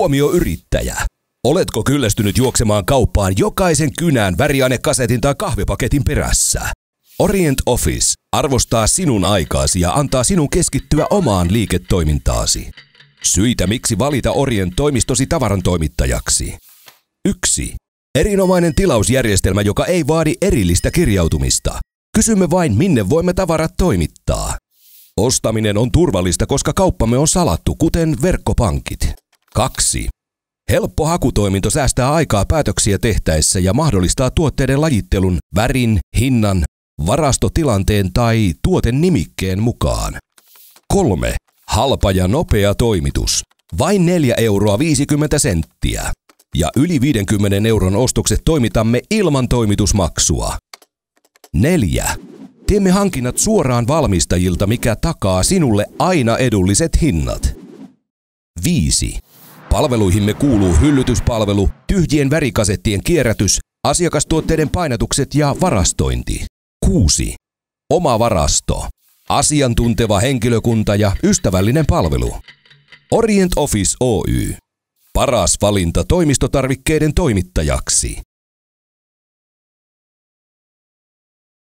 Huomio yrittäjä! Oletko kyllästynyt juoksemaan kauppaan jokaisen kynän, väriainekasetin tai kahvipaketin perässä? Orient Office arvostaa sinun aikaasi ja antaa sinun keskittyä omaan liiketoimintaasi. Syitä miksi valita Orient toimistosi tavarantoimittajaksi. 1. Erinomainen tilausjärjestelmä, joka ei vaadi erillistä kirjautumista. Kysymme vain, minne voimme tavarat toimittaa. Ostaminen on turvallista, koska kauppamme on salattu, kuten verkkopankit. 2. Helppo hakutoiminto säästää aikaa päätöksiä tehtäessä ja mahdollistaa tuotteiden lajittelun, värin, hinnan, varastotilanteen tai tuotennimikkeen mukaan. 3. Halpa ja nopea toimitus. Vain 4,50 €. Ja yli 50 € ostokset toimitamme ilman toimitusmaksua. 4. Teemme hankinnat suoraan valmistajilta, mikä takaa sinulle aina edulliset hinnat. 5. Palveluihimme kuuluu hyllytyspalvelu, tyhjien värikasettien kierrätys, asiakastuotteiden painatukset ja varastointi. 6. Oma varasto, asiantunteva henkilökunta ja ystävällinen palvelu. Orient Office Oy. Paras valinta toimistotarvikkeiden toimittajaksi.